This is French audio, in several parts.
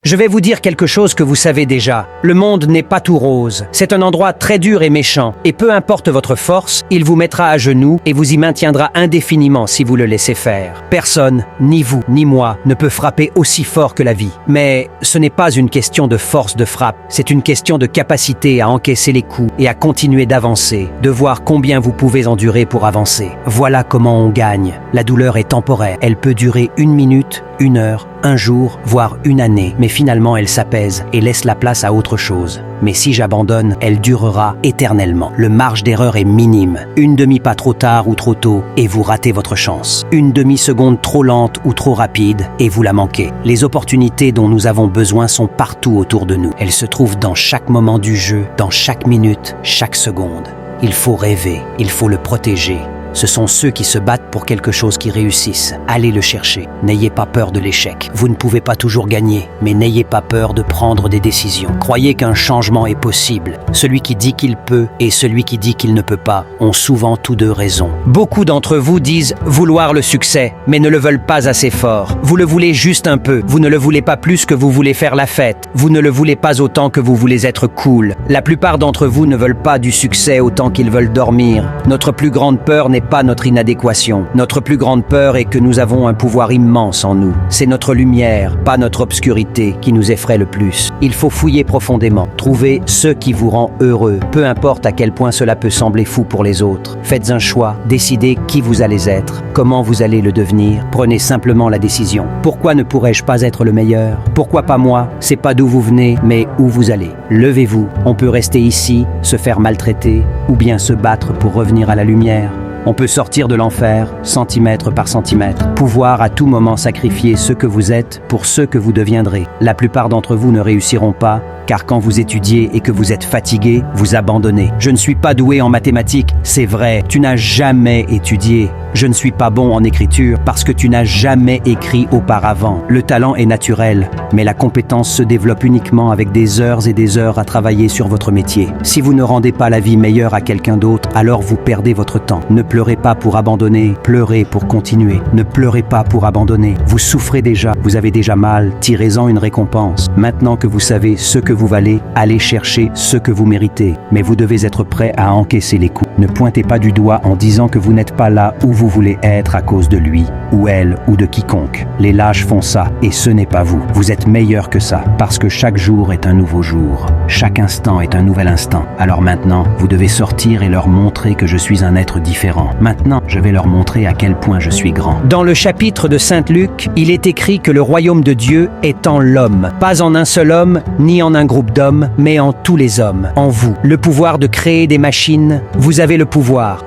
Je vais vous dire quelque chose que vous savez déjà. Le monde n'est pas tout rose. C'est un endroit très dur et méchant. Et peu importe votre force, il vous mettra à genoux et vous y maintiendra indéfiniment si vous le laissez faire. Personne, ni vous, ni moi, ne peut frapper aussi fort que la vie. Mais ce n'est pas une question de force de frappe. C'est une question de capacité à encaisser les coups et à continuer d'avancer, de voir combien vous pouvez endurer pour avancer. Voilà comment on gagne. La douleur est temporaire. Elle peut durer 1 minute, 1 heure, 1 jour, voire 1 année, mais finalement elle s'apaise et laisse la place à autre chose. Mais si j'abandonne, elle durera éternellement. Le marge d'erreur est minime. 1 demi-pas trop tard ou trop tôt, et vous ratez votre chance. 1 demi-seconde trop lente ou trop rapide, et vous la manquez. Les opportunités dont nous avons besoin sont partout autour de nous. Elles se trouvent dans chaque moment du jeu, dans chaque minute, chaque seconde. Il faut rêver, il faut le protéger. Ce sont ceux qui se battent pour quelque chose qui réussissent. Allez le chercher. N'ayez pas peur de l'échec. Vous ne pouvez pas toujours gagner, mais n'ayez pas peur de prendre des décisions. Croyez qu'un changement est possible. Celui qui dit qu'il peut et celui qui dit qu'il ne peut pas ont souvent tous deux raison. Beaucoup d'entre vous disent vouloir le succès, mais ne le veulent pas assez fort. Vous le voulez juste un peu. Vous ne le voulez pas plus que vous voulez faire la fête. Vous ne le voulez pas autant que vous voulez être cool. La plupart d'entre vous ne veulent pas du succès autant qu'ils veulent dormir. Notre plus grande peur n'est pas notre inadéquation. Notre plus grande peur est que nous avons un pouvoir immense en nous. C'est notre lumière, pas notre obscurité, qui nous effraie le plus. Il faut fouiller profondément, trouver ce qui vous rend heureux, peu importe à quel point cela peut sembler fou pour les autres. Faites un choix, décidez qui vous allez être, comment vous allez le devenir. Prenez simplement la décision. Pourquoi ne pourrais-je pas être le meilleur? Pourquoi pas moi? C'est pas d'où vous venez, mais où vous allez. Levez-vous. On peut rester ici, se faire maltraiter, ou bien se battre pour revenir à la lumière. On peut sortir de l'enfer, centimètre par centimètre, pouvoir à tout moment sacrifier ce que vous êtes pour ce que vous deviendrez. La plupart d'entre vous ne réussiront pas, car quand vous étudiez et que vous êtes fatigué, vous abandonnez. Je ne suis pas doué en mathématiques, c'est vrai, tu n'as jamais étudié. Je ne suis pas bon en écriture parce que tu n'as jamais écrit auparavant. Le talent est naturel, mais la compétence se développe uniquement avec des heures et des heures à travailler sur votre métier. Si vous ne rendez pas la vie meilleure à quelqu'un d'autre, alors vous perdez votre temps. Ne pleurez pas pour abandonner, pleurez pour continuer. Ne pleurez pas pour abandonner. Vous souffrez déjà, vous avez déjà mal, tirez-en une récompense. Maintenant que vous savez ce que vous valez, allez chercher ce que vous méritez. Mais vous devez être prêt à encaisser les coups. Ne pointez pas du doigt en disant que vous n'êtes pas là où vous voulez être à cause de lui, ou elle, ou de quiconque. Les lâches font ça, et ce n'est pas vous. Vous êtes meilleur que ça, parce que chaque jour est un nouveau jour. Chaque instant est un nouvel instant. Alors maintenant, vous devez sortir et leur montrer que je suis un être différent. Maintenant, je vais leur montrer à quel point je suis grand. Dans le chapitre de Saint Luc, il est écrit que le royaume de Dieu est en l'homme. Pas en un seul homme, ni en un groupe d'hommes, mais en tous les hommes. En vous. Le pouvoir de créer des machines. Vous avez le pouvoir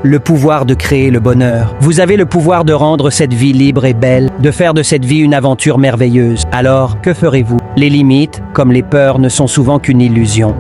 de créer le bonheur. Vous avez le pouvoir de rendre cette vie libre et belle, de faire de cette vie une aventure merveilleuse. Alors, que ferez-vous? Les limites, comme les peurs, ne sont souvent qu'une illusion.